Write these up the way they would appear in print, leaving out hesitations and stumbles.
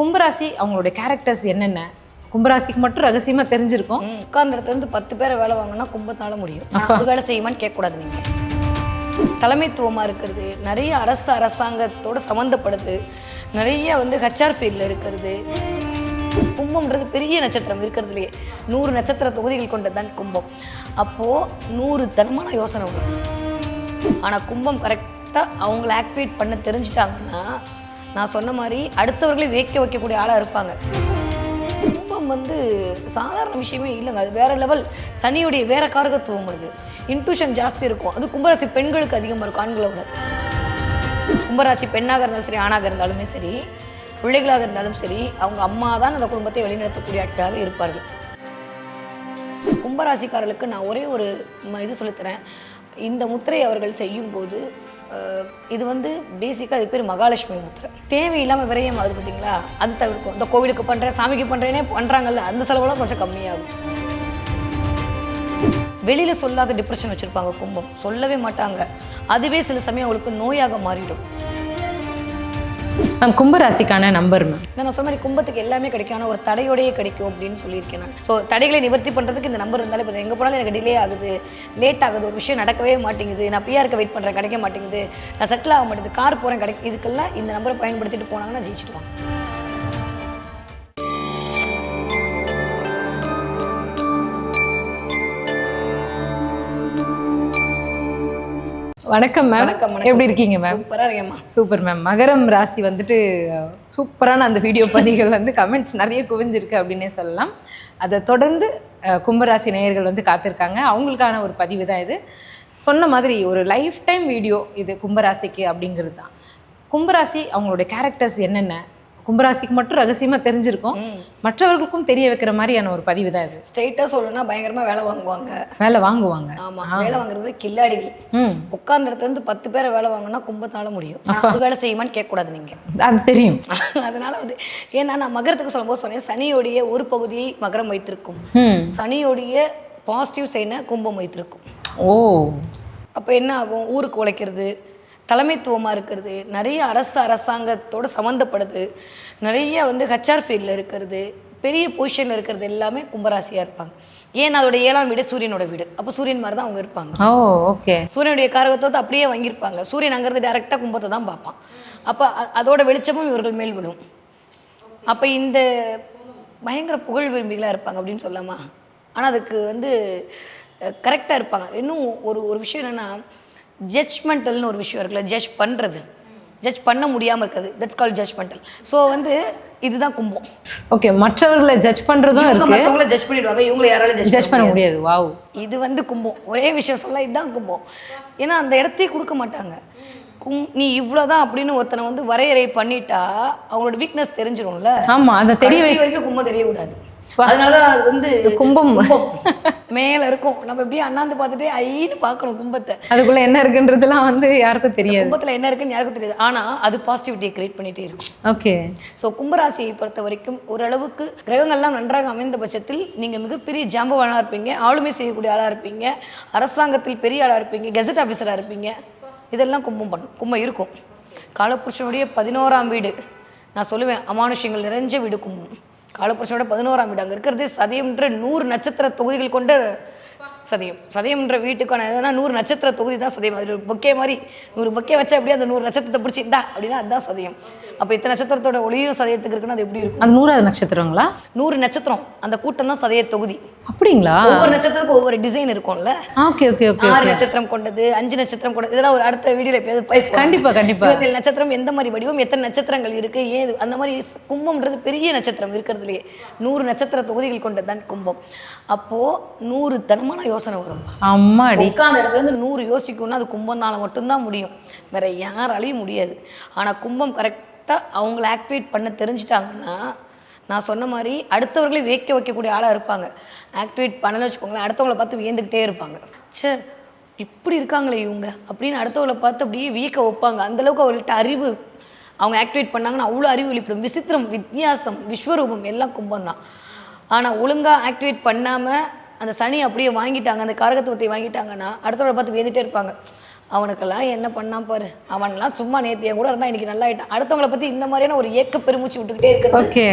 கும்பராசி அவங்களுடைய கேரக்டர்ஸ் என்னென்ன? கும்பராசிக்கு மட்டும் ரகசியமா தெரிஞ்சிருக்கும். உட்கார்ந்த இடத்துல இருந்து 10 பேரை வேலை வாங்கினா கும்பத்தால முடியும். அது வேலை செய்யுமான்னு கேட்கக்கூடாது நீங்கள். தலைமைத்துவமாக இருக்கிறது, நிறைய அரசாங்கத்தோட சம்மந்தப்படுது, நிறைய ஹச்ஆர் ஃபீல்டில் இருக்கிறது. கும்பம்ன்றது பெரிய நட்சத்திரம் இருக்கிறதுலையே 100 நட்சத்திர தொகுதிகள் கொண்டது தான் கும்பம். அப்போது 100 தனமான யோசனை வரும். ஆனால் கும்பம் கரெக்டாக அவங்கள ஆக்டிவேட் பண்ண தெரிஞ்சிட்டாங்கன்னா நான் சொன்ன மாதிரி அடுத்தவர்களே வேக்க வைக்கக்கூடிய ஆளாக இருப்பாங்க. கும்பம் சாதாரண விஷயமே இல்லைங்க. அது வேறு லெவல். சனியுடைய வேறு காரகத்துவம். அது இன்ட்யூஷன் ஜாஸ்தி இருக்கும். அது கும்பராசி பெண்களுக்கு அதிகமாக இருக்கும் ஆண்களோட. கும்பராசி பெண்ணாக இருந்தாலும் சரி, ஆணாக இருந்தாலுமே சரி, பிள்ளைகளாக இருந்தாலும் சரி, அவங்க அம்மா தான் அந்த குடும்பத்தை வழிநடத்தக்கூடிய ஆட்களாக இருப்பார்கள். கும்பராசிக்காரர்களுக்கு நான் ஒரே ஒரு இது சொல்லித்தரேன். இந்த முத்திரை அவர்கள் செய்யும்போது இது பேசிக்காக அது பேர் மகாலட்சுமி முத்திரை. தேவையில்லாமல் விரயம் ஆகுது பார்த்தீங்களா, அது தவிர்க்கும். இந்த கோவிலுக்கு பண்ணுறேன், சாமிக்கு பண்ணுறேனே பண்ணுறாங்கல்ல, அந்த செலவெல்லாம் கொஞ்சம் கம்மியாகும். வெளியில் சொல்லாத டிப்ரெஷன் வச்சுருப்பாங்க கும்பம், சொல்லவே மாட்டாங்க. அதுவே சில சமயம் அவங்களுக்கு நோயாக மாறிடும். மேம் கும்பராசிக்கான நம்பர் மேம்? நான் சொன்ன மாதிரி கும்பத்துக்கு எல்லாமே கிடைக்கும், ஆனால் ஒரு தடையோடையே கிடைக்கும் அப்படின்னு சொல்லியிருக்கேன் நான். ஸோ தடைகளை நிவர்த்தி பண்ணுறதுக்கு இந்த நம்பர் இருந்தாலே இப்போ எங்கே போனாலும் எனக்கு டிலே ஆகுது, லேட் ஆகுது, ஒரு விஷயம் நடக்கவே மாட்டேங்குது, நான் பிஆருக்கு வெயிட் பண்ணுறேன் கிடைக்க மாட்டேங்குது, நான் செட்டில் ஆக மாட்டேங்குது, கார் போகிறேன் கிடைக்கும், இதுக்கெல்லாம் இந்த நம்பரை பயன்படுத்திட்டு போனாங்கன்னா ஜெயிச்சிடுவாங்க. வணக்கம் மேம். வணக்கம். எப்படி இருக்கீங்க மேம்? சூப்பராக இருக்கேம்மா. Super ma'am. மகரம் ராசி சூப்பரான அந்த வீடியோ பதிகள் கமெண்ட்ஸ் நிறைய குவிஞ்சிருக்கு அப்படின்னே சொல்லலாம். அதை தொடர்ந்து கும்பராசி நேயர்கள் காத்திருக்காங்க. அவங்களுக்கான ஒரு பதிவு தான் இது. சொன்ன மாதிரி ஒரு லைஃப் டைம் வீடியோ இது கும்பராசிக்கு அப்படிங்கிறது தான். கும்பராசி அவங்களுடைய கேரக்டர்ஸ் என்னென்ன, கும்பராசிக்கு மட்டும் ரகசியமாக தெரிஞ்சிருக்கும், மற்றவர்களுக்கும் தெரிய வைக்கிற மாதிரியான ஒரு பதிவு தான் இது. ஸ்ட்ரெயிட்டாக சொல்லணும்னா பயங்கரமாக வேலை வாங்குவாங்க. ஆமாம், வேலை வாங்குறது கில்லாடிகள். உட்கார்ந்த இடத்துல இருந்து 10 பேரை வேலை வாங்கினா கும்பத்தால முடியும். அது வேலை செய்யுமான்னு கேட்கக்கூடாது நீங்கள், அது தெரியும். அதனால ஏன்னா நான் மகரத்துக்கு சொல்லும்போது சொன்னேன், சனியோடைய ஒரு பகுதியை மகரம் வைத்திருக்கும், சனியோடைய பாசிட்டிவ் சைனை கும்பம் வைத்திருக்கும். ஓ, அப்போ என்ன ஆகும், ஊருக்கு உழைக்கிறது, தலைமைத்துவமாக இருக்கிறது, நிறைய அரசாங்கத்தோட சம்மந்தப்படுது, நிறைய ஹச்ஆர் ஃபீல்டில் இருக்கிறது, பெரிய பொசிஷனில் இருக்கிறது எல்லாமே கும்பராசியாக இருப்பாங்க. ஏன்னா அதோட 7ஆம் வீடு சூரியனோட வீடு. அப்போ சூரியன் மாதிரி தான் அவங்க இருப்பாங்க. ஓகே. சூரியனுடைய காரகத்தை அப்படியே வாங்கியிருப்பாங்க. சூரியன் அங்கிறது டைரெக்டாக கும்பத்தை தான் பார்ப்பான். அப்போ அதோட வெளிச்சமும் இவர்கள் மேல் விடும். அப்போ இந்த பயங்கர புகழ் விரும்பிகளாக இருப்பாங்க அப்படின்னு சொல்லாமா. ஆனால் அதுக்கு கரெக்டாக இருப்பாங்க. இன்னும் ஒரு விஷயம் என்னென்னா, ஜட்ஜ்மெண்டல்னு ஒரு விஷயம் இருக்குல்ல, ஜட்ஜ் பண்ண முடியாமல் இருக்குது, தட்ஸ் கால் ஜட்ஜ்மெண்டல். ஸோ இதுதான் கும்பம். ஓகே, மற்றவர்களை ஜட்ஜ் பண்ணுறதும் இருக்கு, மற்றவங்கள ஜட்ஜ் பண்ணிடுவாங்க, இவங்களை யாராலும் ஜட்ஜ் பண்ண முடியாது. வாவ், இது கும்பம். ஒரே விஷயம் சொல்ல, இதுதான் கும்பம். ஏன்னா அந்த இடத்தையே கொடுக்க மாட்டாங்க. நீ இவ்வளோதான் அப்படின்னு ஒருத்தனை வரையறை பண்ணிட்டா அவங்களோட வீக்னஸ் தெரிஞ்சிடும்ல. ஆமாம், அதை தெரிய வரைக்கும் கும்பம் தெரியக்கூடாது. அதனாலதான் அது கும்பம் மேல இருக்கும். நம்ம எப்படியும் அண்ணாந்து பார்த்துட்டு ஐன்னு பார்க்கணும் கும்பத்தை. அதுக்குள்ள என்ன இருக்குன்றதுலாம் யாருக்கும் தெரியாது. கும்பத்துல என்ன இருக்குன்னு யாருக்கும் தெரியாது. ஆனா அது பாசிட்டிவிட்டியை கிரியேட் பண்ணிட்டே இருக்கும். ஓகே. ஸோ கும்பராசியை பொறுத்த வரைக்கும் ஓரளவுக்கு கிரகங்கள்லாம் நன்றாக அமைந்த பட்சத்தில் நீங்க மிகப்பெரிய ஜாம்பவானா இருப்பீங்க, ஆளுமை செய்யக்கூடிய ஆளா இருப்பீங்க, அரசாங்கத்தில் பெரிய ஆளா இருப்பீங்க, கெசட் ஆஃபீஸரா இருப்பீங்க. இதெல்லாம் கும்பம் இருக்கும். காலபுருஷனுடைய 11ஆம் வீடு நான் சொல்லுவேன், அமானுஷ்யங்கள் நிறைஞ்ச வீடு கும்பம். காலபுருஷனோட 11ஆம் வீடு. அங்கே இருக்கிறது சதயம்ன்ற 100 நட்சத்திர தொகுதிகள் கொண்ட சதயம்ன்ற வீட்டுக்கான எதுனா 100 நட்சத்திர தொகுதி தான் சதயம். அது ஒரு பொக்கே மாதிரி 100 பொக்கே வச்சா அப்படியே அந்த 100 நட்சத்திரத்தை பிடிச்சி இந்தா அப்படின்னா அதுதான் சதயம். அப்போ இத்தனை நட்சத்திரத்தோட ஒளியும் சதயத்துக்கு இருக்குன்னா அது எப்படி இருக்கும்? அது 100வது நட்சத்திரங்களா? 100 நட்சத்திரம், அந்த கூட்டம் தான் சதய தொகுதி. அப்படிங்களா? ஒவ்வொரு நட்சத்திரத்துக்கு ஒவ்வொரு டிசைன் இருக்கும்ல. Okay okay okay. 6 நட்சத்திரம் கொண்டது, 5 நட்சத்திரம் கொண்டது, இதெல்லாம் ஒரு அடுத்த வீடியோல பேசுவோம். கண்டிப்பா கண்டிப்பா. 27 நட்சத்திரம் எந்த மாதிரி வடிவம், எத்தனை நட்சத்திரங்கள் இருக்கு, ஏது, அந்த மாதிரி. கும்பம்ன்றது பெரிய நட்சத்திரம் இருக்கிறதுலையே 100 நட்சத்திர தொகுதிகள் கொண்டது தான் கும்பம். அப்போ 100 தனமான யோசனை வரும். அம்மாடி, உட்கார்ந்த இடத்துல இருந்து 100 யோசிக்கணும்னா அது கும்பம்னால மட்டும்தான் முடியும், வேற யாராலையும் முடியாது. ஆனா கும்பம் கரெக்டாக அவங்கள ஆக்டிவேட் பண்ண தெரிஞ்சிட்டாங்கன்னா நான் சொன்ன மாதிரி அடுத்தவர்களே வேக்க வைக்கக்கூடிய ஆளாக இருப்பாங்க. ஆக்டிவேட் பண்ணலன்னு வச்சுக்கோங்களேன், அடுத்தவங்களை பார்த்து வியந்துக்கிட்டே இருப்பாங்க. சே இப்படி இருக்காங்களே இவங்க அப்படின்னு அடுத்தவங்களை பார்த்து அப்படியே வியக்க வைப்பாங்க. அந்தளவுக்கு அவங்கள்ட்ட அறிவு, அவங்க ஆக்டிவேட் பண்ணாங்கன்னா அவ்வளோ அறிவு வெளிப்படும். விசித்திரம், வித்தியாசம், விஸ்வரூபம் எல்லாம் கும்பம் தான். ஆனால் ஒழுங்காக ஆக்டிவேட் பண்ணாமல் அந்த சனி அப்படியே வாங்கிட்டாங்க, அந்த காரகத்துவத்தை வாங்கிட்டாங்கன்னா அடுத்தவங்களை பார்த்து வியந்துட்டே இருப்பாங்க. அவனுக்கெல்லாம் என்ன பண்ணான் பாரு, அவன்லாம் சும்மா நேத்திய கூட இருந்தால் இன்னைக்கு நல்லா ஆயிட்டான். அடுத்தவங்களை பற்றி இந்த மாதிரியான ஒரு ஏக்க பெருமூச்சு விட்டுக்கிட்டே இருக்கிறது ஓகே.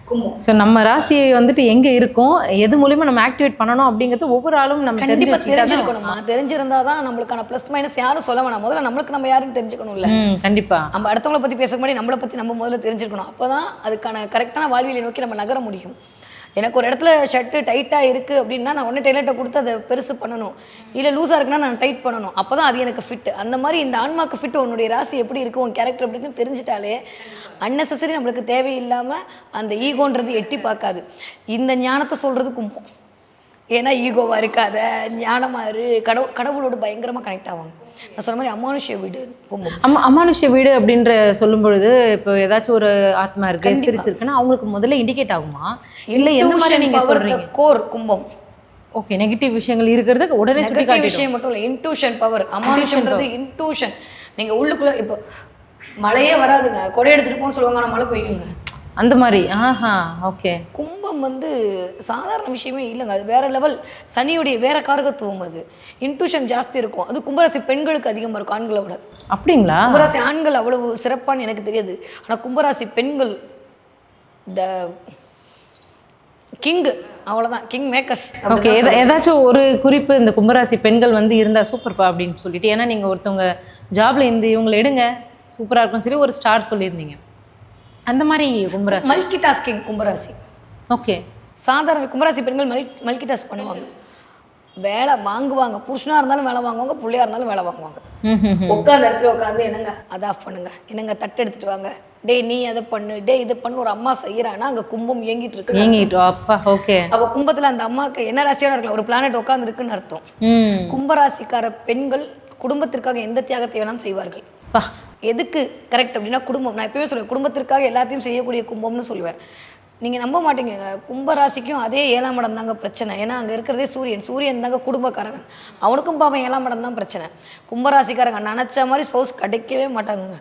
கும்பம். ஸோ நம்ம ராசியை வந்துட்டு எங்கே இருக்கோம், எது மூலியமா நம்ம ஆக்டிவேட் பண்ணணும் அப்படிங்கிறது ஒவ்வொரு ஆளும் நம்ம கண்டிப்பாக தெரிஞ்சுக்கணும். தெரிஞ்சிருக்கணுமா, தெரிஞ்சிருந்தா தான் நம்மளுக்கான ப்ளஸ் மைனஸ் யாரும் சொல்ல வேணாம். முதல்ல நம்மளுக்கு நம்ம யாருன்னு தெரிஞ்சுக்கணும்ல. கண்டிப்பா. நம்ம அடுத்தவங்களை பற்றி பேச முன்னாடி நம்மளை பற்றி நம்ம முதல்ல தெரிஞ்சிருக்கணும். அப்போ தான் அதுக்கான கரெக்டான வாழ்வியலை நோக்கி நம்ம நகர முடியும். எனக்கு ஒரு இடத்துல ஷர்ட்டு டைட்டாக இருக்குது அப்படின்னா நான் உடனே டெய்லர்ட்டை கொடுத்து அதை பெருசு பண்ணணும். இல்லை லூஸாக இருக்குன்னா நான் டைட் பண்ணணும். அப்போ தான் அது எனக்கு ஃபிட்டு. அந்த மாதிரி இந்த ஆன்மாக்கு ஃபிட்டு உன்னுடைய ராசி எப்படி இருக்குது, உன் கேரக்டர் எப்படி இருக்குன்னு தெரிஞ்சிட்டாலே அன்னெசரி நம்மளுக்கு தேவையில்லாமல் அந்த ஈகோன்றது எட்டி பார்க்காது. இந்த ஞானத்தை சொல்கிறது கும்பம். ஏன்னா ஈகோவாக இருக்காத, ஞானமாக இரு, கடவுளோட பயங்கரமாக கனெக்ட் ஆவாங்க. நான் சொன்ன மாதிரி அமானுஷ்ய வீடு கும்பம். அமானுஷ்ய வீடு அப்படின்ற சொல்லும் பொழுது இப்போ ஏதாச்சும் ஒரு ஆத்மா இருக்கு, ஸ்பிரிட்ஸ் இருக்குன்னா அவங்களுக்கு முதல்ல இண்டிகேட் ஆகுமா, இல்லை எந்த மாதிரி நீங்க சொல்றீங்க? கோர் கும்பம். ஓகே, நெகட்டிவ் விஷயங்கள் இருக்கிறது உடனே சுட்டி நெகட்டிவ் காட்டிடும். விஷயம் மட்டும் இல்லை, இன்ட்யூஷன் பவர். அமானுஷ்யன்றது இன்ட்யூஷன். நீங்க உள்ளுக்குள்ள இப்போ மழையே வராதுங்க, கொடை எடுத்துட்டு போன்னு சொல்லுவாங்க, ஆனால் மழை போயிடுங்க அந்த மாதிரி. ஆஹா, ஓகே. கும்பம் வந்து சாதாரண விஷயமே இல்லைங்க, அது வேற லெவல். சனியுடைய வேற காரகத்துவம். அது இன்ட்யூஷன் ஜாஸ்தி இருக்கும். அது கும்பராசி பெண்களுக்கு அதிகமாக இருக்கும் ஆண்களை விட. அப்படிங்களா? கும்பராசி ஆண்கள் அவ்வளவு சிறப்பான்னு எனக்கு தெரியாது, ஆனால் கும்பராசி பெண்கள் த கிங், அவ்வளோதான், கிங் மேக்கர்ஸ். ஓகே, ஏதாச்சும் ஒரு குறிப்பு இந்த கும்பராசி பெண்கள் வந்து இருந்தா சூப்பர்ப்பா அப்படின்னு சொல்லிட்டு, ஏன்னா நீங்க ஒருத்தவங்க ஜாப்ல இருந்து இவங்களை எடுங்க சூப்பரா இருக்கும்னு சொல்லி ஒரு ஸ்டார் சொல்லியிருந்தீங்க. அந்த மாதிரி கும்பராசி மல்டி டாஸ்கிங் கும்பராசி. ஓகே. சாதாரண கும்பராசி பெண்கள் மல்டி டாஸ்க் பண்ணுவாங்க. வேலை வாங்குவாங்க, புருஷனா இருந்தாலும் வேலை வாங்குவாங்க, பிள்ளையா இருந்தாலும் வேலை வாங்குவாங்க. உட்காந்த இடத்துல உட்காந்து என்னங்க அதை ஆஃப் பண்ணுங்க, என்னங்க தட்டு எடுத்துட்டு வாங்க, டே நீ அதை பண்ணு, டே இதை பண்ணு ஒரு அம்மா செய்யறான்னா அங்க கும்பம் இயங்கிட்டு இருக்கு. அப்பா, ஓகே. அப்ப கும்பத்துல அந்த அம்மாவுக்கு என்ன ராசியான இருக்கலாம், ஒரு பிளானட் உட்கார்ந்து இருக்குன்னு அர்த்தம். கும்பராசிக்கார பெண்கள் குடும்பத்திற்காக எந்த தியாகத்தை வேணாலும் செய்வார்கள். எதுக்கு கரெக்ட் அப்படின்னா குடும்பம். நான் எப்பயுமே சொல்லுவேன், குடும்பத்திற்காக எல்லாத்தையும் செய்யக்கூடிய கும்பம்னு சொல்லுவேன். நீங்கள் நம்ப மாட்டீங்க, கும்பராசிக்கும் அதே 7ஆம் இடம் தாங்க பிரச்சனை. ஏன்னா அங்கே இருக்கிறதே சூரியன் தாங்க குடும்பக்காரங்க. அவனுக்கும் பாவம் 7ஆம் இடம் தான் பிரச்சனை. கும்பராசிக்காரங்க நினச்ச மாதிரி ஸ்பௌஸ் கிடைக்கவே மாட்டாங்க.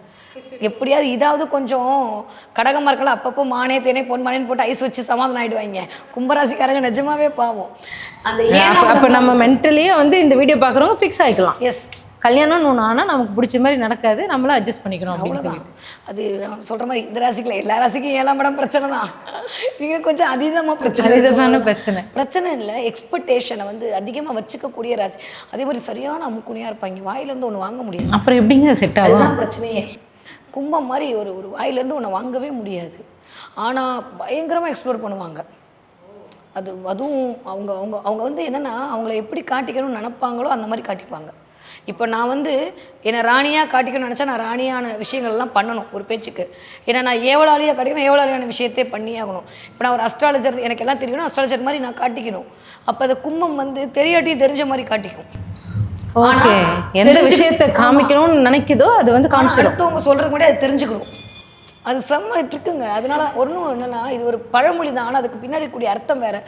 எப்படியாவது இதாவது கொஞ்சம் கடகமாக இருக்கலாம், அப்பப்போ மானே தேனே பொன் மானேன்னு போட்டு ஐஸ் வச்சு சமாதானம் ஆகிடுவாங்க. கும்பராசிக்காரங்க நிஜமாவே பாவம். அந்த அப்போ நம்ம மென்டலியே வந்து இந்த வீடியோ பார்க்குறவங்க ஃபிக்ஸ் ஆகிக்கலாம். எஸ், கல்யாணம்னு ஒன்று ஆனால் நமக்கு பிடிச்ச மாதிரி நடக்காது, நம்மளும் அட்ஜஸ்ட் பண்ணிக்கணும் அப்படின்னு சொல்லிட்டு. அது சொல்கிற மாதிரி இந்த ராசிக்கில் எல்லா ராசிக்கும் 7ஆம் இடம் பிரச்சனை தான். நீங்கள் கொஞ்சம் அதீதமாக பிரச்சனை இல்லை. எக்ஸ்பெக்டேஷனை வந்து அதிகமாக வச்சுக்கக்கூடிய ராசி. அதே மாதிரி சரியான அமுக்குனியாக இருப்பாங்க, வாயிலேருந்து ஒன்று வாங்க முடியாது. அப்புறம் எப்படிங்க செட் ஆகும்? அதுதான் பிரச்சனையே. கும்பம் மாதிரி ஒரு வாயிலேருந்து ஒன்று வாங்கவே முடியாது. ஆனால் பயங்கரமாக எக்ஸ்ப்ளோர் பண்ணுவாங்க. அதுவும் அவங்க அவங்க அவங்க வந்து என்னென்னா அவங்கள எப்படி காட்டிக்கணும்னு நினப்பாங்களோ அந்த மாதிரி காட்டிப்பாங்க. இப்போ நான் வந்து என்னை ராணியாக காட்டிக்கணும்னு நினச்சா நான் ராணியான விஷயங்கள்லாம் பண்ணணும் ஒரு பேச்சுக்கு. ஏன்னா நான் ஏவலாளியாக காட்டிக்கணும், ஏவலாளியான விஷயத்தே பண்ணி ஆகணும். இப்போ நான் ஒரு அஸ்ட்ராலஜர், எனக்கு எல்லாம் தெரியணும், அஸ்ட்ராலஜர் மாதிரி நான் காட்டிக்கணும். அப்போ அந்த கும்பம் வந்து தெரியாட்டியும் தெரிஞ்ச மாதிரி காட்டிக்கும். ஓகே, எந்த விஷயத்தை காமிக்கணும்னு நினைக்குதோ அது வந்து காமிச்சிடும். அடுத்தவங்க சொல்கிறது கூட அது தெரிஞ்சுக்கணும். அது செம்ம இருக்குங்க. அதனால ஒன்றும் என்னென்னா இது ஒரு பழமொழி தான், ஆனால் அதுக்கு பின்னாடி கூடிய அர்த்தம் வேறு.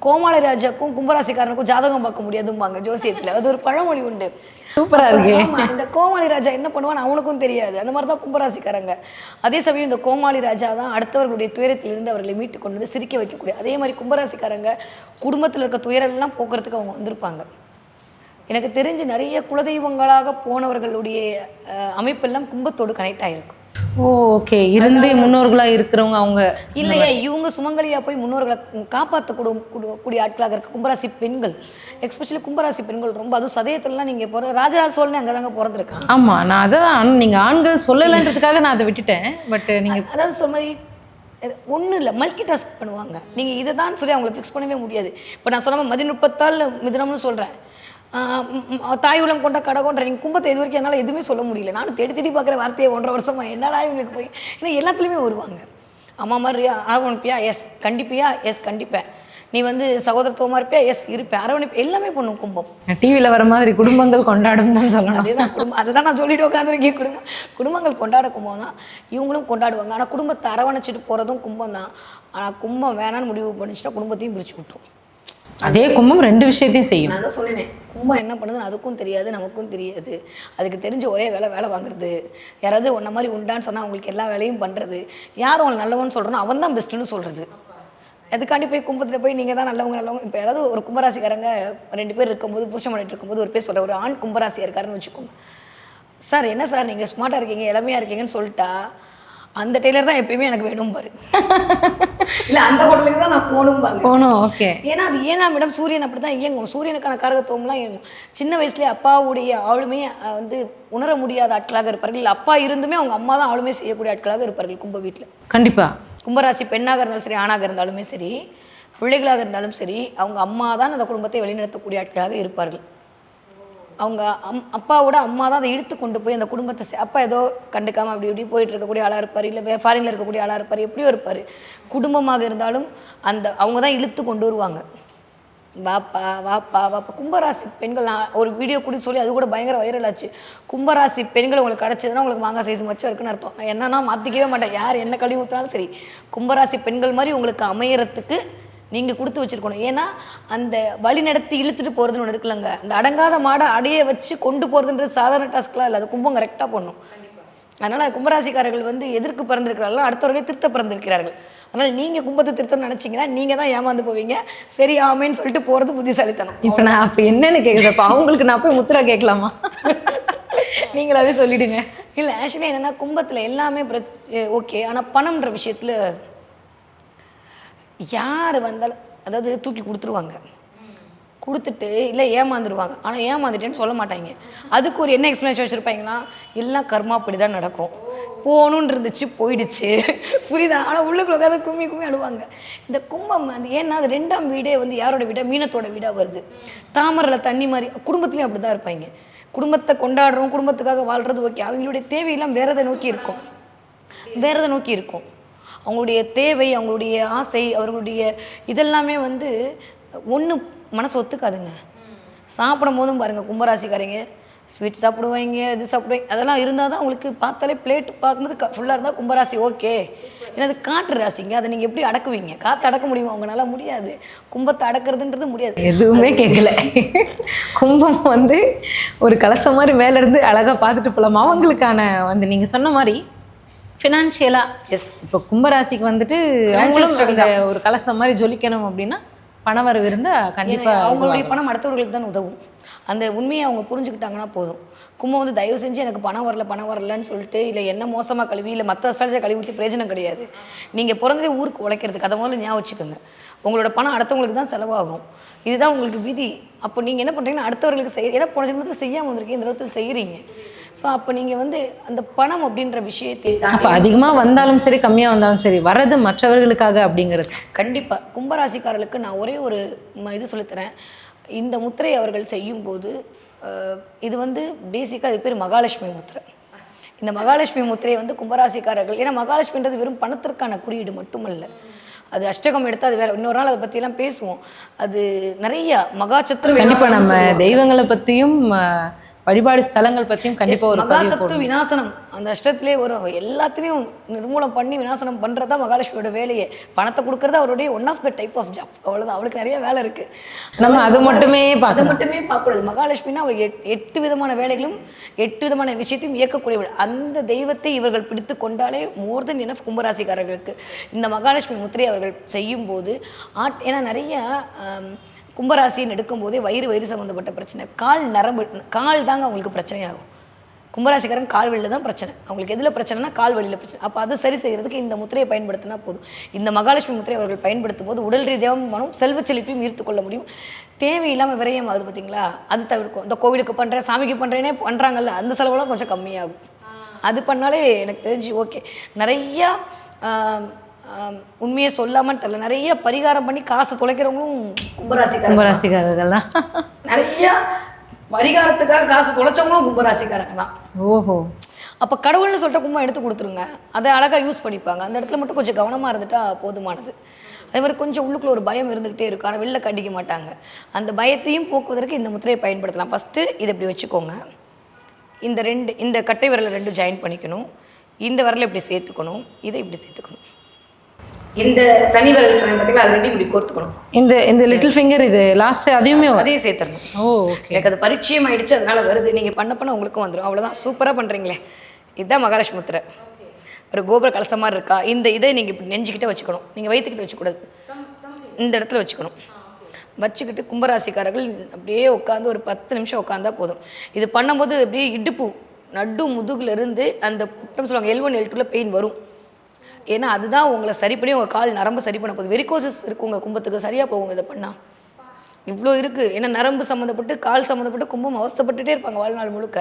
கோமாளி ராஜாக்கும் கும்பராசிக்காரனுக்கும் ஜாதகம் பார்க்க முடியாதும்பாங்க ஜோசியத்தில். அது ஒரு பழமொழி உண்டு. சூப்பரா இருக்கு. இந்த கோமாளி ராஜா என்ன பண்ணுவான்னு அவனுக்கும் தெரியாது. அந்த மாதிரி தான் கும்பராசிக்காரங்க. அதே சமயம் இந்த கோமாளி ராஜா தான் அடுத்தவர்களுடைய துயரத்திலிருந்து அவர்களை மீட்டு கொண்டு வந்து சிரிக்க வைக்கக்கூடிய. அதே மாதிரி கும்பராசிக்காரங்க குடும்பத்தில் இருக்க துயரெல்லாம் போக்குறதுக்கு அவங்க வந்திருப்பாங்க. எனக்கு தெரிஞ்சு நிறைய குலதெய்வங்களாக போனவர்களுடைய அமைப்பெல்லாம் கும்பத்தோடு கனெக்ட் ஆகிருக்கும். ஓகே, இருந்து முன்னோர்களாக இருக்கிறவங்க அவங்க இல்லையா, இவங்க சுமங்கலியாக போய் முன்னோர்களை காப்பாற்றக்கூடிய ஆட்களாக இருக்க கும்பராசி பெண்கள். எஸ்பெஷலி கும்பராசி பெண்கள் ரொம்ப, அதுவும் சதயத்திலலாம் நீங்கள் போகிற ராஜராஜ சோழனே அங்கே தாங்க பிறந்திருக்காங்க. ஆமாம், நான் அதான் நீங்கள் ஆண்கள் சொல்லலைன்றதுக்காக நான் அதை விட்டுட்டேன். பட் நீங்கள் அதாவது சொன்ன மாதிரி ஒன்றும் இல்லை, மல்டி டாஸ்க் பண்ணுவாங்க. நீங்கள் இதை தான் சொல்லி அவங்களை ஃபிக்ஸ் பண்ணவே முடியாது. இப்போ நான் சொன்ன மதிநுட்பத்தால் மிதுனம்னு சொல்கிறேன், தாய் உலம் கொண்ட கடகோன்ற நீங்கள் கும்பத்தை இது வரைக்கும் என்னால் எதுவுமே சொல்ல முடியல. நானும் தேடி பார்க்குற வார்த்தையை 1.5 வருஷமாக என்னடா இவங்களுக்கு போய், ஏன்னா எல்லாத்துலேயுமே வருவாங்க. அம்மா மாதிரி அரவணைப்பியா, எஸ் கண்டிப்பியா, எஸ் கண்டிப்பேன். நீ வந்து சகோதரத்துவமாக இருப்பியா, எஸ் இருப்பேன். அரவணைப்பு எல்லாமே பண்ணும் கும்பம். டிவியில் வர மாதிரி குடும்பங்கள் கொண்டாடும் தான் சொல்லணும். அதுதான் குடும்பம், அதுதான் நான் சொல்லிட்டு உட்காந்துருக்கேன். குடும்பங்கள் கொண்டாட கும்பம் தான், இவங்களும் கொண்டாடுவாங்க. ஆனால் குடும்பத்தை அரவணைச்சிட்டு போகிறதும் கும்பம் தான். ஆனால் கும்பம் வேணான்னு முடிவு பண்ணிச்சுன்னா குடும்பத்தையும் பிரித்து விட்டுரும். அதே கும்பம் 2 விஷயத்தையும் செய்யும். நான் தான் சொன்னேன், கும்பம் என்ன பண்ணுதுன்னு அதுக்கும் தெரியாது, நமக்கும் தெரியாது. அதுக்கு தெரிஞ்ச ஒரே வேலை வாங்குறது. யாராவது ஒன்றை மாதிரி உண்டான்னு சொன்னால் அவங்களுக்கு எல்லா வேலையும் பண்ணுறது. யாரும் அவங்களை நல்லவன்னு சொல்கிறோன்னா அவன் தான் பெஸ்ட்டுன்னு சொல்கிறது. அதுக்காண்டி போய் கும்பத்தில் போய் நீங்கள் தான் நல்லவங்க. இப்போ ஏதாவது ஒரு கும்பராசிக்காரங்க 2 பேர் இருக்கும்போது, புருஷன் பண்ணிட்டு இருக்கும்போது ஒரு பேர் சொல்கிற ஒரு ஆண் கும்பராசியாக இருக்காருன்னு வச்சுக்கோங்க. சார் என்ன சார் நீங்கள் ஸ்மார்ட்டாக இருக்கீங்க இளமையாக இருக்கீங்கன்னு சொல்லிட்டா அந்த டெய்லர் தான் எப்பயுமே எனக்கு வேணும் பாரு. இல்லை அந்த ஹோட்டலுக்கு தான் நான் போகணும். ஓகே. ஏன்னா அது ஏன்னா மேடம் சூரியன் அப்படி தான் இயங்கும். சூரியனுக்கான காரகத்துவம்லாம் இயங்கும். சின்ன வயசுலேயே அப்பாவுடைய ஆளுமே வந்து உணர முடியாத ஆட்களாக இருப்பார்கள். இல்லை அப்பா இருந்துமே அவங்க அம்மா தான் ஆளுமே செய்யக்கூடிய ஆட்களாக இருப்பார்கள் கும்ப வீட்டில். கண்டிப்பாக. கும்பராசி பெண்ணாக இருந்தாலும் சரி ஆணாக இருந்தாலுமே சரி பிள்ளைகளாக இருந்தாலும் சரி அவங்க அம்மா தான் அந்த குடும்பத்தை வழிநடத்தக்கூடிய ஆட்களாக இருப்பார்கள். அவங்க அப்பாவோட அம்மா தான் அதை இழுத்து கொண்டு போய் அந்த குடும்பத்தை அப்பா ஏதோ கண்டுக்காமல் அப்படி இப்படி போயிட்டு இருக்கக்கூடிய ஆளாக இருப்பார், இல்லை ஃபாரினில் இருக்கக்கூடிய ஆளாக இருப்பார், எப்படியோ இருப்பார். குடும்பமாக இருந்தாலும் அவங்க தான் இழுத்து கொண்டு வருவாங்க. வாப்பா வாப்பா வாப்பா. கும்பராசி பெண்கள் நான் ஒரு வீடியோ கூட சொல்லி அது கூட பயங்கர வைரல் ஆச்சு. கும்பராசி பெண்கள் உங்களுக்கு கிடச்சதுன்னா உங்களுக்கு மாங்காய் சைஸ் மச்சம் இருக்குன்னு அர்த்தம். நான் என்னன்னா மாற்றிக்கவே மாட்டேன், யார் என்ன கழுவி ஊற்றினாலும் சரி. கும்பராசி பெண்கள் மாதிரி உங்களுக்கு அமையறதுக்கு நீங்கள் கொடுத்து வச்சுருக்கணும். ஏன்னா அந்த வழி நடத்தி இழுத்துட்டு போகிறதுன்னு ஒன்று இருக்குல்லங்க, அந்த அடங்காத மாடை அடைய வச்சு கொண்டு போகிறதுன்றது சாதாரண டாஸ்க்லாம் இல்லை. அது கும்பம் கரெக்டாக பண்ணும். அதனால் கும்பராசிக்காரர்கள் வந்து எதற்கு பிறந்திருக்கிறார்களோ அடுத்தவர்களே திருத்த பிறந்திருக்கிறார்கள். அதனால் நீங்கள் கும்பத்தை திருத்தம்னு நினச்சிங்கன்னா நீங்கள் தான் ஏமாந்து போவீங்க. சரி ஆமேன்னு சொல்லிட்டு போகிறது புத்திசாலித்தனம். இப்போ நான் அப்போ என்னென்னு கேட்குது, அப்போ அவங்களுக்கு நான் போய் முத்திரா கேட்கலாமா? நீங்களாவே சொல்லிவிடுங்க. இல்லை ஆக்சுவலி என்னென்னா கும்பத்தில் எல்லாமே ஓகே. ஆனால் பணம்ன்ற விஷயத்தில் யார் வந்தாலும் அதாவது தூக்கி கொடுத்துருவாங்க, கொடுத்துட்டு இல்லை ஏமாந்துருவாங்க. ஆனால் ஏமாந்துட்டேன்னு சொல்ல மாட்டாங்க. அதுக்கு ஒரு என்ன எக்ஸ்பிளேஷன் வச்சுருப்பாங்கன்னா எல்லாம் கர்மாப்படி தான் நடக்கும், போகணுன்னு இருந்துச்சு போயிடுச்சு, புரியுதா? ஆனால் உள்ளுக்குள்ள உட்காந்து கும்மி கும்மி அழுவாங்க. இந்த கும்பம் அது ஏன்னா அது 2ஆம் வீடே வந்து யாரோட வீடா? மீனத்தோட வீடாக வருது. தாமரையில் தண்ணி மாதிரி குடும்பத்துலேயும் அப்படி தான் இருப்பாங்க. குடும்பத்தை கொண்டாடுறோம், குடும்பத்துக்காக வாழ்கிறது ஓகே. அவங்களுடைய தேவையெல்லாம் வேறதை நோக்கி இருக்கும். அவங்களுடைய தேவை, அவங்களுடைய ஆசை, அவர்களுடைய இதெல்லாமே வந்து ஒன்று மனசு ஒத்துக்காதுங்க. சாப்பிடும் போதும் பாருங்கள் கும்பராசிக்காரங்க ஸ்வீட் சாப்பிடுவாங்க, இது சாப்பிடுவாங்க. அதெல்லாம் இருந்தால் தான் அவங்களுக்கு பார்த்தாலே பிளேட் பார்க்கும்போது ஃபுல்லாக இருந்தால் கும்பராசி ஓகே. ஏன்னா அது காற்று ராசிங்க, அதை நீங்கள் எப்படி அடக்குவீங்க? காற்று அடக்க முடியுமா? அவங்களால முடியாது. கும்பத்தை அடக்கிறதுன்றது முடியாது. எதுவுமே கேட்கல. கும்பம் வந்து ஒரு கலசம் மாதிரி மேலேருந்து அழகாக பார்த்துட்டு போகலாம். அவங்களுக்கான வந்து நீங்கள் சொன்ன மாதிரி ஃபினான்ஷியலாக இப்போ கும்பராசிக்கு வந்துட்டு அவங்களும் இந்த ஒரு கலசம் மாதிரி ஜொலிக்கணும் அப்படின்னா பணவரவு இருந்தால் கண்டிப்பாக அவங்களுடைய பணம் அடுத்தவர்களுக்கு தான் உதவும். அந்த உண்மையை அவங்க புரிஞ்சுக்கிட்டாங்கன்னா போதும். கும்பம் வந்து தயவு செஞ்சு எனக்கு பணம் வரலன்னு சொல்லிட்டு இல்லை என்ன மோசமாக கழுவி இல்லை மற்ற அஸ்ட்ராலஜியாக கழுவி ஊற்றி பிரயோஜனம் கிடையாது. நீங்கள் பிறந்ததே ஊருக்கு உழைக்கிறதுக்கு, அதை முதல்ல ஞாபகம் வச்சுக்கோங்க. உங்களோட பணம் அடுத்தவங்களுக்கு தான் செலவாகும். இதுதான் உங்களுக்கு விதி. அப்போ நீங்கள் என்ன பண்ணுறீங்கன்னா அடுத்தவர்களுக்கு ஏன்னா போன ஜென்மத்தில் செய்யாமல் வந்திருக்கீங்க, இந்த இடத்துல செய்கிறீங்க. ஸோ அப்போ நீங்கள் வந்து அந்த பணம் அப்படின்ற விஷயத்தை அப்போ அதிகமாக வந்தாலும் சரி கம்மியாக வந்தாலும் சரி வர்றது மற்றவர்களுக்காக அப்படிங்கிறது. கண்டிப்பாக கும்பராசிக்காரர்களுக்கு நான் ஒரே ஒரு இது சொல்லித்தரேன். இந்த முத்திரை அவர்கள் செய்யும்போது இது வந்து பேசிக்காக அது பேர் மகாலட்சுமி முத்திரை. இந்த மகாலட்சுமி முத்திரையை வந்து கும்பராசிக்காரர்கள், ஏன்னா மகாலட்சுமின்றது வெறும் பணத்திற்கான குறியீடு மட்டுமல்ல, அது அஷ்டகம் எடுத்து அது வேற இன்னொரு நாள் அதை பற்றியெல்லாம் பேசுவோம். அது நிறைய மகாசத்ரு கண்டிப்பாக நம்ம தெய்வங்களை பற்றியும் வழிபாடு ஸ்தலங்கள் பற்றியும் கண்டிப்பாக ஒரு மகாசத்து விநாசனம் அந்த அஷ்டத்திலே வரும். எல்லாத்திலையும் நிர்மூலம் பண்ணி விநாசனம் பண்ணுறது தான் மகாலட்சுமியோட வேலையே. பணத்தை கொடுக்குறது அவருடைய one of the type of job. அவ்வளோதான். அவளுக்கு நிறைய வேலை இருக்குது. நம்ம அது மட்டுமே பார்க்கக்கூடாது. மகாலட்சுமின்னா அவள் 8 விதமான வேலைகளும் 8 விதமான விஷயத்தையும் இயக்கக்கூடியவள். அந்த தெய்வத்தை இவர்கள் பிடித்து கொண்டாலே மோர் தென் எனஃப் கும்பராசிக்காரர்களுக்கு. இந்த மகாலட்சுமி முத்திரை அவர்கள் செய்யும் போது ஏன்னா நிறைய கும்பராசின்னு எடுக்கும்போதே வயிறு சம்மந்தப்பட்ட பிரச்சனை, கால் தாங்க அவங்களுக்கு பிரச்சனையாகும். கும்பராசிக்காரன் கால் வலியில் தான் பிரச்சனை. அவங்களுக்கு எதில் பிரச்சனைனா கால் வலியில் பிரச்சனை. அப்போ அதை சரி செய்கிறதுக்கு இந்த முத்திரையை பயன்படுத்தினா போதும். இந்த மகாலட்சுமி முத்திரை அவர்கள் பயன்படுத்தும் போது உடல் ரீதியாகவும் மனம் செல்வ செழிப்பையும் ஈர்த்து கொள்ள முடியும். தேவையில்லாமல் விரயம் ஆகுது பார்த்தீங்களா, அது தவிர்க்கும். இந்த கோவிலுக்கு பண்ணுறேன் சாமிக்கு பண்ணுறேனே பண்ணுறாங்கல்ல, அந்த செலவெல்லாம் கொஞ்சம் கம்மியாகும். அது பண்ணாலே எனக்கு தெரிஞ்சு ஓகே. நிறையா உண்மையை சொல்லாமல் தெரியல, நிறைய பரிகாரம் பண்ணி காசு தொலைக்கிறவங்களும் கும்பராசிக்காரர்கள் தான். நிறைய பரிகாரத்துக்காக காசு தொலைச்சவங்களும் கும்பராசிக்காரங்க தான். ஓஹோ. அப்போ கடவுள்னு சொல்லிட்டு கும்பம் எடுத்து கொடுத்துருங்க, அதை அழகாக யூஸ் பண்ணிப்பாங்க. அந்த இடத்துல மட்டும் கொஞ்சம் கவனமாக இருந்துட்டா போதுமானது. அதே மாதிரி கொஞ்சம் உள்ளுக்குள்ள ஒரு பயம் இருந்துகிட்டே இருக்கும், ஆனால் வெளில கட்டிக்க மாட்டாங்க. அந்த பயத்தையும் போக்குவதற்கு இந்த முத்திரையை பயன்படுத்தலாம். ஃபஸ்ட்டு இதை இப்படி வச்சுக்கோங்க. இந்த கட்டை விரலை 2 ஜாயின் பண்ணிக்கணும். இந்த விரலை இப்படி சேர்த்துக்கணும், இதை இப்படி சேர்த்துக்கணும். இந்த சனி விரல் பார்த்தீங்களா, அது 2 இப்படி கோர்த்துக்கணும். இந்த லிட்டில் ஃபிங்கர் இது லாஸ்ட் அதையும் சேர்த்துடணும். ஓ, எனக்கு அது பரிச்சயம் ஆயிடுச்சு, அதனால வருது. நீங்கள் பண்ண உங்களுக்கும் வந்துடும். அவ்வளோதான். சூப்பராக பண்ணுறீங்களே. இதுதான் மகாலட்சுமி முத்திரை. ஒரு கோபுர கலசம் மாதிரி இருக்கா. இதை நீங்கள் இப்படி நெஞ்சுக்கிட்டே வச்சுக்கணும். நீங்கள் வயிற்றுக்கிட்ட வச்சுக்கூடாது, இந்த இடத்துல வச்சுக்கணும். வச்சுக்கிட்டு கும்பராசிக்காரர்கள் அப்படியே உட்காந்து ஒரு 10 நிமிஷம் உட்காந்தா போதும். இது பண்ணும்போது அப்படியே இடுப்பு நடு முதுகுலேருந்து அந்த புட்டம் சொல்லுவாங்க L1 L2ல பெயின் வரும். ஏன்னா அதுதான் உங்களை சரி பண்ணி உங்கள் கால் நரம்பு சரி பண்ண போகுது. வெரிகோசஸ் இருக்குது உங்கள் கும்பத்துக்கு, சரியாக போகும் இதை பண்ணால். இவ்வளோ இருக்குது. ஏன்னா நரம்பு சம்மந்தப்பட்டு கால் சம்மந்தப்பட்டு கும்பம் அவஸ்தைப்பட்டுட்டே இருப்பாங்க வாழ்நாள் முழுக்க.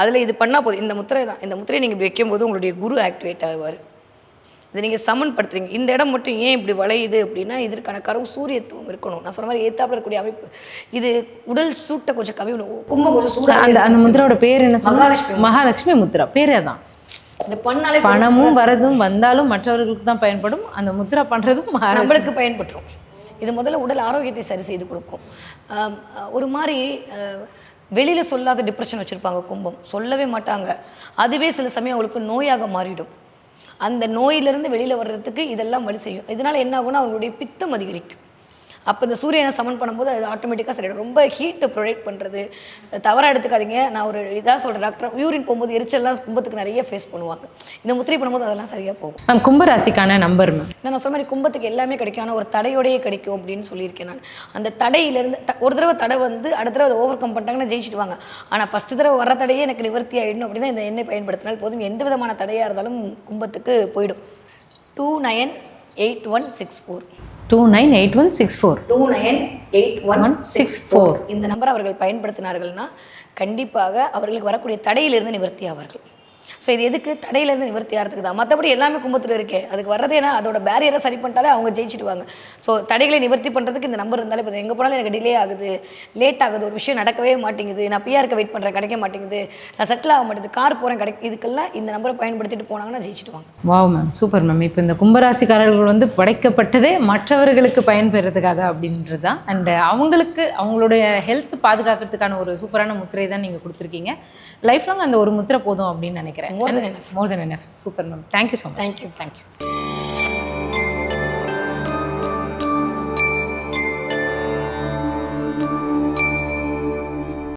அதில் இது பண்ணால் போதும். இந்த முத்திரை தான். இந்த முத்திரையை நீங்கள் வைக்கும்போது உங்களுடைய குரு ஆக்டிவேட் ஆகுவார். இதை நீங்கள் சமன்படுத்துறீங்க. இந்த இடம் மட்டும் ஏன் இப்படி வளையுது அப்படின்னா இதற்கான கரும் சூரியத்துவம் இருக்கணும். நான் சொன்ன மாதிரி ஏத்தாப்புல இருக்கக்கூடிய அமைப்பு. இது உடல் சூட்டை கொஞ்சம் கம்மி பண்ணும். கும்பம் கொஞ்சம் சூடாக. அந்த முத்திரையோட பேர் என்ன? மகாலட்சுமி முத்திரா. பேரே தான். இந்த பண்ணாலே பணமும் வரதும் வந்தாலும் மற்றவர்களுக்கு தான் பயன்படும். அந்த முத்திரா பண்ணுறதும் நம்மளுக்கு பயன்பட்டுரும். இது முதல்ல உடல் ஆரோக்கியத்தை சரி செய்து கொடுக்கும். ஒரு மாதிரி வெளியில் சொல்லாத டிப்ரெஷன் வச்சுருப்பாங்க கும்பம், சொல்லவே மாட்டாங்க. அதுவே சில சமயம் அவங்களுக்கு நோயாக மாறிடும். அந்த நோயிலிருந்து வெளியில் வர்றதுக்கு இதெல்லாம் வழி செய்யும். இதனால் என்ன ஆகும்னா அவங்களுடைய பித்தம் அதிகரிக்கும். அப்போ இந்த சூரியனை சமன் பண்ணும்போது அது ஆட்டோமேட்டிக்காக சரியாயிடும். ரொம்ப ஹீட்டை ப்ரொடெக்ட் பண்ணுறது. தவறாக எடுத்துக்காதீங்க. நான் ஒரு இதாக சொல்கிறேன், டாக்டர் யூரின் போகும்போது எரிச்சல்லாம் கும்பத்துக்கு நிறைய ஃபேஸ் பண்ணுவாங்க. இந்த முத்திரை பண்ணும்போது அதெல்லாம் சரியாக போகும். மேம் கும்பராசிக்கான நம்பர் மேம்? நான் சொன்ன மாதிரி கும்பத்துக்கு எல்லாமே கிடைக்கும். ஆனால் ஒரு தடையோடையே கிடைக்கும் அப்படின்னு சொல்லியிருக்கேன் நான். அந்த தடையிலேருந்து ஒரு தடவை தடை வந்து அடுத்த தடவை அதை ஓவர் கம் பண்ணிட்டாங்கன்னா ஜெயிச்சிடுவாங்க. ஆனால் ஃபஸ்ட்டு தடவை வர தடையே எனக்கு நிவர்த்தி ஆகிடணும் அப்படின்னா இந்த எண்ணெய் பயன்படுத்தினால் போதும். எந்த விதமான தடையாக இருந்தாலும் கும்பத்துக்கு போயிடும். 298164 298164 298164 இந்த நம்பர் அவர்கள் பயன்படுத்தினார்கள்னா கண்டிப்பாக அவர்களுக்கு வரக்கூடிய தடையிலிருந்து நிவர்த்தி ஆவார்கள். ஸோ இது எதுக்கு? தடையிலேருந்து நிவர்த்தி ஆகிறதுக்கு தான். மற்றபடி எல்லாமே கும்பத்தில் இருக்கே, அதுக்கு வர்றது ஏன்னா அதோட பேரியரை சரி பண்ணிட்டாலே அவங்க ஜெயிச்சிடுவாங்க. ஸோ தடைகளை நிவர்த்தி பண்ணுறதுக்கு இந்த நம்பர் இருந்தாலே இப்போ எங்கே போனாலும் எனக்கு டிலே ஆகுது, லேட் ஆகுது, ஒரு விஷயம் நடக்கவே மாட்டேங்குது, நான் பிஆருக்கு வெயிட் பண்ணுறேன் கிடைக்க மாட்டேங்குது, நான் செட்டில் ஆக மாட்டேங்குது, கார் போகிறேன் இதுக்கெல்லாம் இந்த நம்பரை பயன்படுத்திட்டு போனாங்கன்னா ஜெயிச்சிடுவாங்க. Wow ma'am, super ma'am. இப்போ இந்த கும்பராசிக்காரர்கள் வந்து படைக்கப்பட்டதே மற்றவர்களுக்கு பயன்பெறதுக்காக அப்படின்றது தான். அண்ட் அவங்களுக்கு அவங்களுடைய ஹெல்த் பாதுகாக்கிறதுக்கான ஒரு சூப்பரான முத்திரை தான் நீங்கள் கொடுத்துருக்கீங்க. லைஃப் லாங் அந்த ஒரு முத்திரை போதும் அப்படின்னு நினைக்கிறேன். More than enough. More than enough. Super ma'am. Thank you so much. Thank you.